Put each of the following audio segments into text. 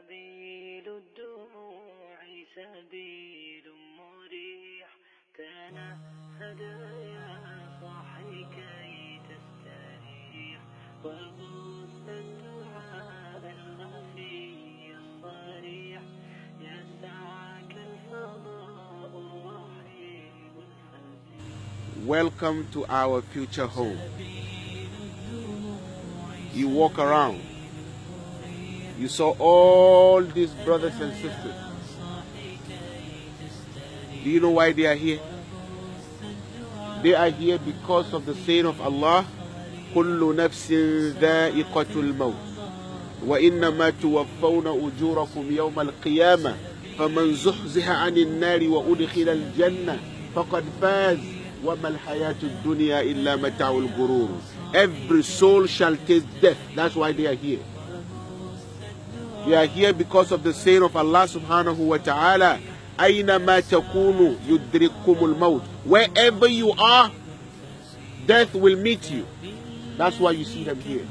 سبيل الدموع سبيل مريح تنهد يا صاحي كي تستريح وغص الدعاء الخفي الصريح يسعك الفضاء الرحيم الفسيح. Welcome to our future home. You walk around. You saw all these brothers and sisters. Do you know why they are here? They are here because of the saying of Allah, كل نفس ذائقة الموت وإنما توفون أجوركم يوم القيامة فمن زحزح عن النار وأدخل الجنة فقد فاز وما الحياة الدنيا إلا متاع الغرور. Every soul shall taste death. That's why they are here. They are here because of the saying of Allah subhanahu wa ta'ala, أينما تكونوا يدرككم الموت. Wherever you are, death will meet you. That's why you see them here.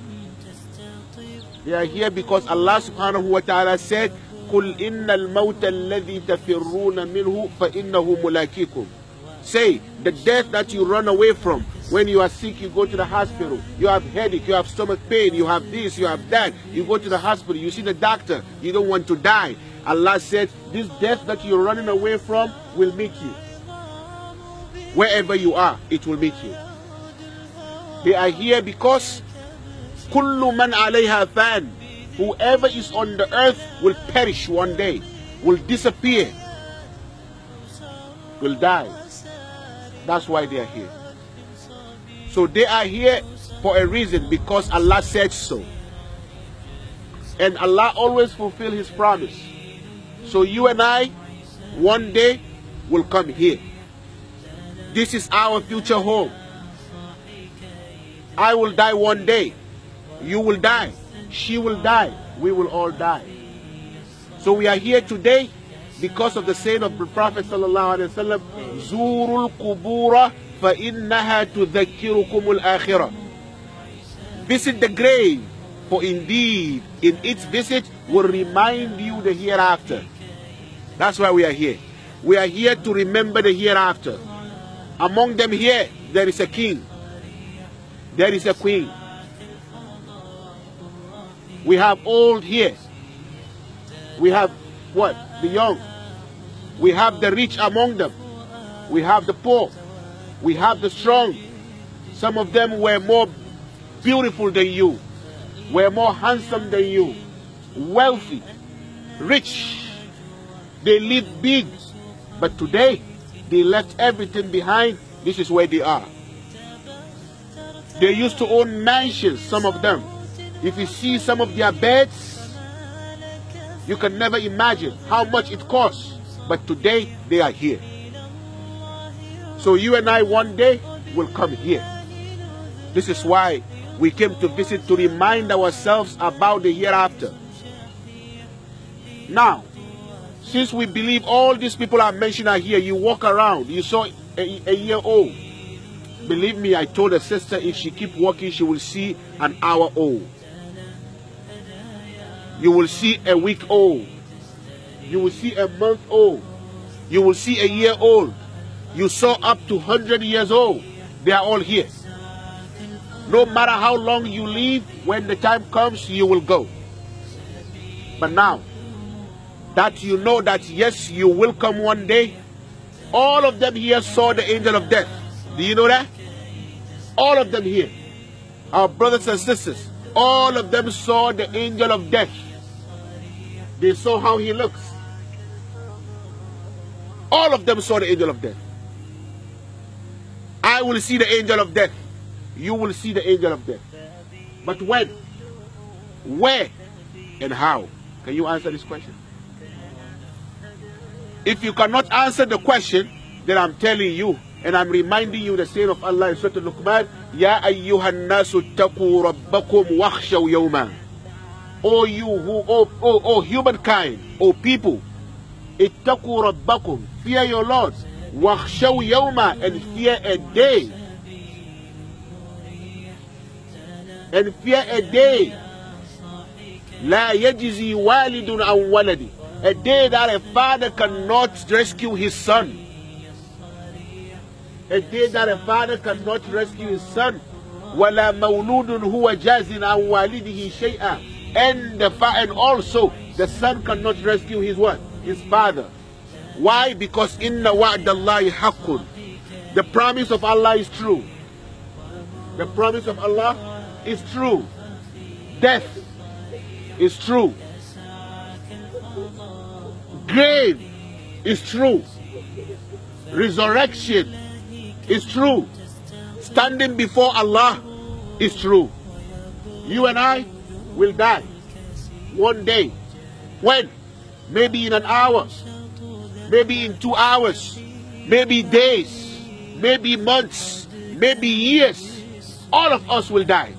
They are here because Allah subhanahu wa ta'ala said, قل إن الموت الذي تفرون منه فإنه ملاقيكم. Say, the death that you run away from. When you are sick, you go to the hospital. You have headache, you have stomach pain, you have this, you have that. You go to the hospital, you see the doctor. You don't want to die. Allah said, this death that you're running away from will meet you. Wherever you are, it will meet you. They are here because كل من عليها فان. Whoever is on the earth will perish one day, will disappear, will die. That's why they are here. So they are here for a reason, because Allah said so. And Allah always fulfills His promise. So you and I, one day, will come here. This is our future home. I will die one day. You will die. She will die. We will all die. So we are here today because of the saying of the Prophet sallallahu alaihi wasallam, "Zurul kubura fa innaha tudhakkirukum al-akhirah." Visit the grave, for indeed in its visit will remind you the hereafter. That's why we are here. We are here to remember the hereafter. Among them here, there is a king. There is a queen. We have old here. We have what? The young. We have the rich among them. We have the poor. We have the strong. Some of them were more beautiful than you, were more handsome than you, wealthy, rich. They lived big, but today they left everything behind. This is where they are. They used to own mansions, some of them. If you see some of their beds, you can never imagine how much it costs. But today, they are here. So you and I one day will come here. This is why we came to visit, to remind ourselves about the hereafter. Now, since we believe all these people I mentioned are here, you walk around, you saw a year old. Believe me, I told a sister if she keep walking, she will see an hour old. You will see a week old. You will see a month old. You will see a year old. You saw up to 100 years old. They are all here. No matter how long you live, when the time comes, you will go. But now that you know that yes, you will come one day, all of them here saw the angel of death. Do you know that? All of them here, our brothers and sisters, all of them saw the angel of death. They saw how he looks. All of them saw the angel of death. I will see the angel of death. You will see the angel of death. But when? Where? And how? Can you answer this question? If you cannot answer the question, then I'm telling you, and I'm reminding you the saying of Allah in Surah Al-Luqman, Ya ayyuhan nasu taqu rabbakum wakhshaw yawma. O you who, O humankind, O people, ittaqu rabbakum, fear your Lord, wakhshaw yawma, and fear a day. And fear a day. لا يجزي والد عن ولدي. A day that a father cannot rescue his son. A day that a father cannot rescue his son. ولا مولود هو جاز عن والده شيئا. And also the son cannot rescue his what? His father. Why? Because inna wa'dallahi haqqun. The promise of Allah is true. The promise of Allah is true. Death is true. Grave is true. Resurrection is true. Standing before Allah is true. You and I will die one day. When? Maybe in an hour, maybe in 2 hours, maybe days, maybe months, maybe years. All of us will die.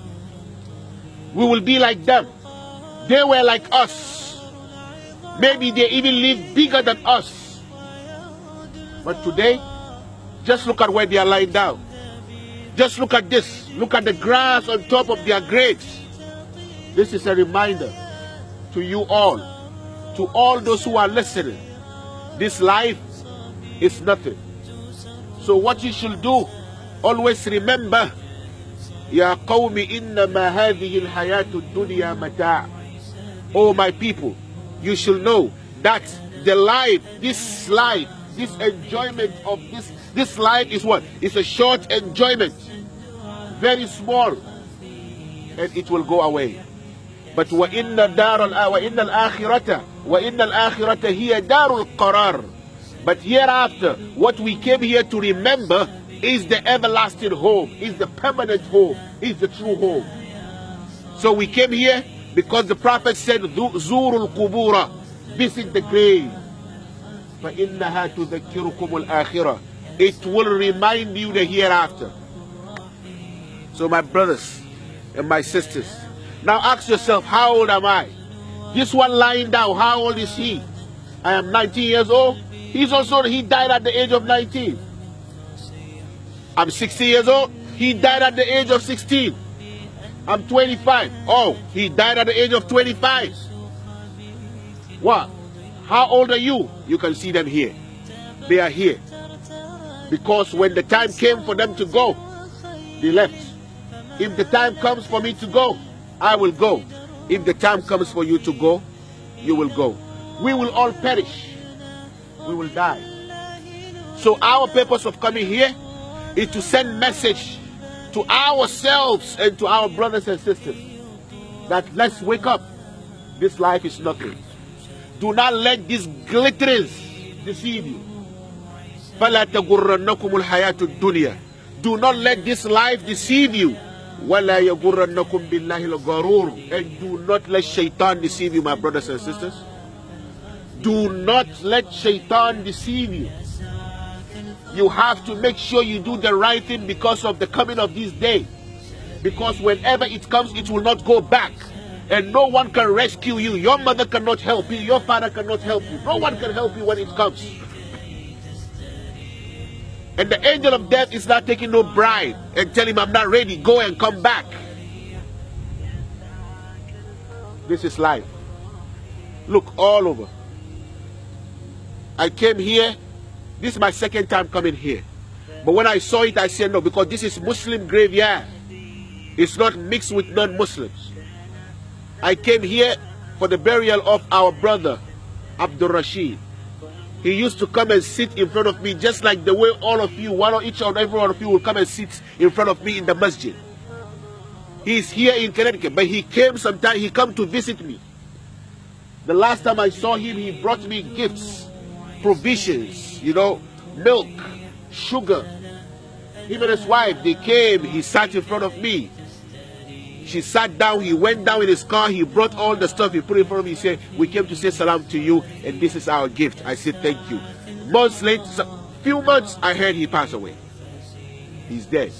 We will be like them. They were like us. Maybe they even live bigger than us. But today, just look at where they are lying down. Just look at this. Look at the grass on top of their graves. This is a reminder to you all, to all those who are listening. This life is nothing. So what you should do, always remember, Ya qawmi innama hadhihi al-hayatu ad-dunya mata'. Oh my people, you should know that the life, this enjoyment of this life is what? It's a short enjoyment. Very small. And it will go away. But وَإِنَّ الْآخِرَةَ هِيَ دَارُ الْقَرَارِ. But hereafter, what we came here to remember is the everlasting home, is the permanent home, is the true home. So we came here because the Prophet said, زُورُ الْقُبُورَ, visit the grave. فَإِنَّهَا تُذَكِّرُكُمُ الْآخِرَةِ. It will remind you the hereafter. So my brothers and my sisters, now ask yourself, how old am I? This one lying down, how old is he? I am 19 years old. He died at the age of 19. I'm 60 years old. He died at the age of 16. I'm 25. Oh, he died at the age of 25. What? How old are you? You can see them here. They are here. Because when the time came for them to go, they left. If the time comes for me to go, I will go. If the time comes for you to go, you will go. We will all perish. We will die. So our purpose of coming here is to send message to ourselves and to our brothers and sisters that let's wake up. This life is nothing. Do not let these glitterings deceive you. فَلَا تَغُرَّنَّكُمُ الْحَيَاةُ الدُّنْيَا. Do not let this life deceive you. وَلَا يَغُرَّنَّكُمْ بِاللَّهِ الْغَرُورُ. And do not let shaitan deceive you, my brothers and sisters. Do not let shaitan deceive you. You have to make sure you do the right thing because of the coming of this day. Because whenever it comes, it will not go back. And no one can rescue you. Your mother cannot help you. Your father cannot help you. No one can help you when it comes. And the angel of death is not taking no bribe and tell him, I'm not ready, go and come back. This is life. Look all over. I came here. This is my second time coming here. But when I saw it, I said no, because this is Muslim graveyard. It's not mixed with non-Muslims. I came here for the burial of our brother, Abdul Rashid. He used to come and sit in front of me just like the way all of you, each and every one of you will come and sit in front of me in the masjid. He's here in Connecticut, but he came sometime, he come to visit me. The last time I saw him, he brought me gifts, provisions, milk, sugar. Him and his wife, they came, he sat in front of me. She sat down, he went down in his car, he brought all the stuff, he put it in front of me, he said, we came to say salam to you, and this is our gift. I said, thank you. Months later, few months, I heard he passed away. He's dead.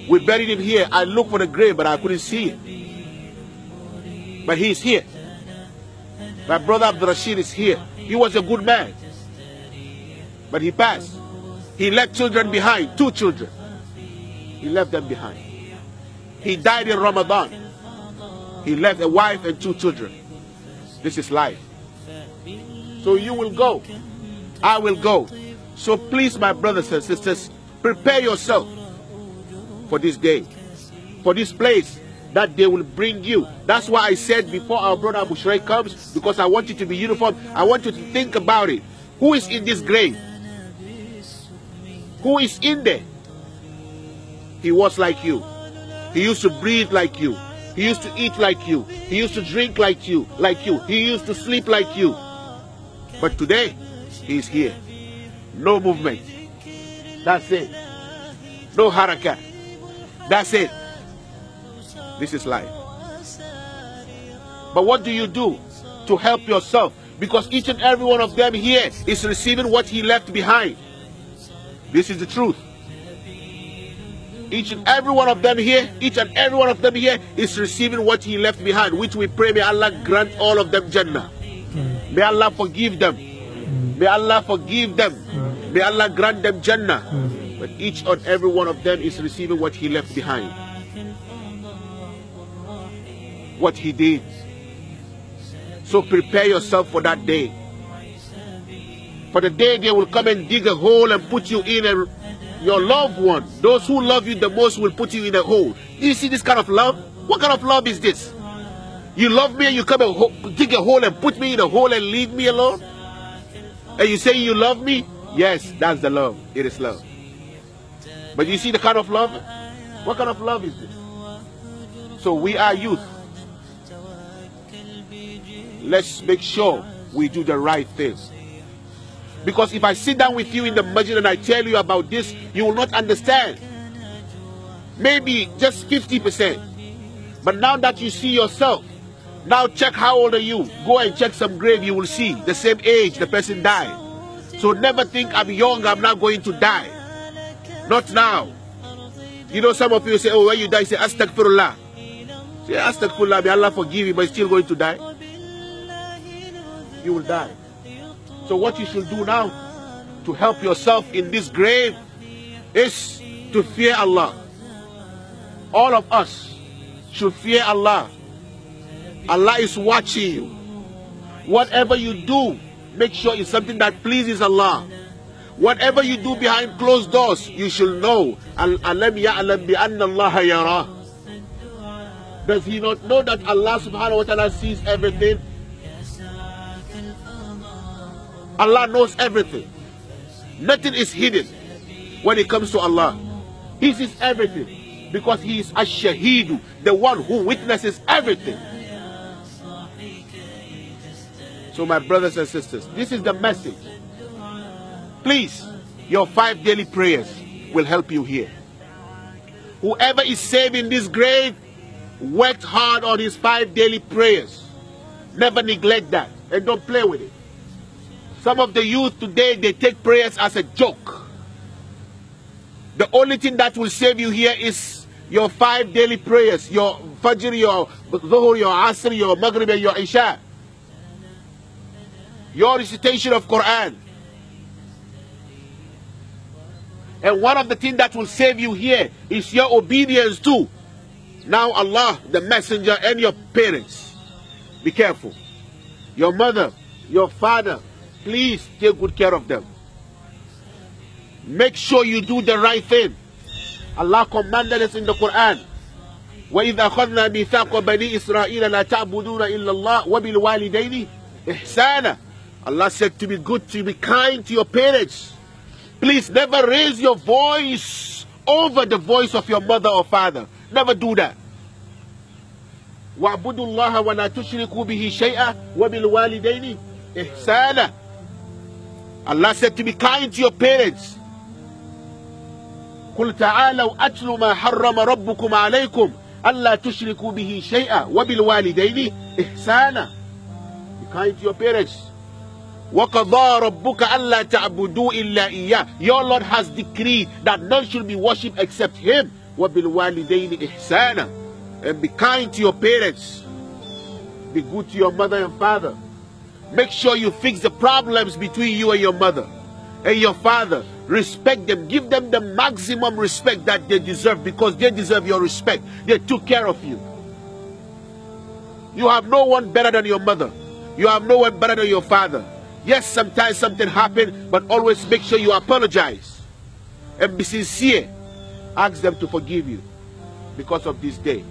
We buried him here. I looked for the grave, but I couldn't see it. But he's here. My brother Abdul Rashid is here. He was a good man. But he passed. He left children behind, 2 children. He left them behind. He died in Ramadan. He left a wife and 2 children. This is life. So you will go. I will go. So please, my brothers and sisters, prepare yourself for this day, for this place that they will bring you. That's why I said before our brother Abu Shuraik comes, because I want you to be uniform, I want you to think about it. Who is in this grave? Who is in there? He was like you. He used to breathe like you. He used to eat like you. He used to drink like you. He used to sleep like you. But today, he is here. No movement. That's it. No haraka. That's it. This is life. But what do you do to help yourself? Because each and every one of them here is receiving what he left behind. This is the truth. Each and every one of them here is receiving what he left behind, which we pray may Allah grant all of them Jannah. May Allah forgive them. May Allah forgive them. May Allah grant them Jannah. But each and every one of them is receiving what he left behind. What he did. So prepare yourself for that day. For the day they will come and dig a hole and put you in your loved one. Those who love you the most will put you in a hole. Do you see this kind of love? What kind of love is this? You love me and you come and dig a hole and put me in a hole and leave me alone? And you say you love me? Yes, that's the love. It is love. But you see the kind of love? What kind of love is this? So we are youth. Let's make sure we do the right thing. Because if I sit down with you in the masjid and I tell you about this, you will not understand. Maybe just 50%. But now that you see yourself, now check how old are you. Go and check some grave, you will see the same age the person died. So never think I'm young, I'm not going to die. Not now. You know, some of you say, oh, when you die, say astaghfirullah. Say astaghfirullah, may Allah forgive you, but you're still going to die. You will die. So what you should do now to help yourself in this grave is to fear Allah. All of us should fear Allah. Allah is watching you. Whatever you do, make sure it's something that pleases Allah. Whatever you do behind closed doors, you should know. Alam ya'lam bi anna Allah yara. Does he not know that Allah subhanahu wa ta'ala sees everything? Allah knows everything. Nothing is hidden when it comes to Allah. He sees everything because he is ash-shahidu, the one who witnesses everything. So my brothers and sisters, this is the message. Please, your 5 daily prayers will help you here. Whoever is saved in this grave worked hard on his 5 daily prayers. Never neglect that and don't play with it. Some of the youth today, they take prayers as a joke. The only thing that will save you here is your 5 daily prayers. Your Fajr, your Zuhur, your Asr, your Maghrib, and your Isha. Your recitation of Quran. And one of the things that will save you here is your obedience too. Now Allah, the messenger, and your parents. Be careful. Your mother, your father, please take good care of them. Make sure you do the right thing. Allah commanded us in the Quran. وَإِذْ أَخَذْنَا مِيثَاقَ بَنِي إِسْرَائِيلَ لَا تَعْبُدُونَ إِلَّا اللَّهَ وَبِالْوَالِدَيْنِ إِحْسَانًا. Allah said to be good, to be kind to your parents. Please never raise your voice over the voice of your mother or father. Never do that. وَاعْبُدُوا اللَّهَ وَلَا تُشْرِكُوا بِهِ شَيْئًا وَبِالْوَالِدَيْنِ إِحْسَانًا. Allah said to be kind to your parents. قُلْ تَعَالَوْا أَتْلُ مَا حَرَّمَ رَبُّكُمْ عَلَيْكُمْ أَلَّا تُشْرِكُوا بِهِ شَيْئًا وَبِالْوَالِدَيْنِ إِحْسَانًا. Be kind to your parents. وَقَضَى رَبُّكَ أَلَّا تَعْبُدُوا إِلَّا إِيَّاهُ. Your Lord has decreed that none should be worshipped except Him. وَبِالْوَالِدَيْنِ إِحْسَانًا. And be kind to your parents. Be good to your mother and father. Make sure you fix the problems between you and your mother and your father. Respect them. Give them the maximum respect that they deserve, because they deserve your respect. They took care of you. You have no one better than your mother. You have no one better than your father. Yes, sometimes something happened, but always make sure you apologize and be sincere. Ask them to forgive you because of this day.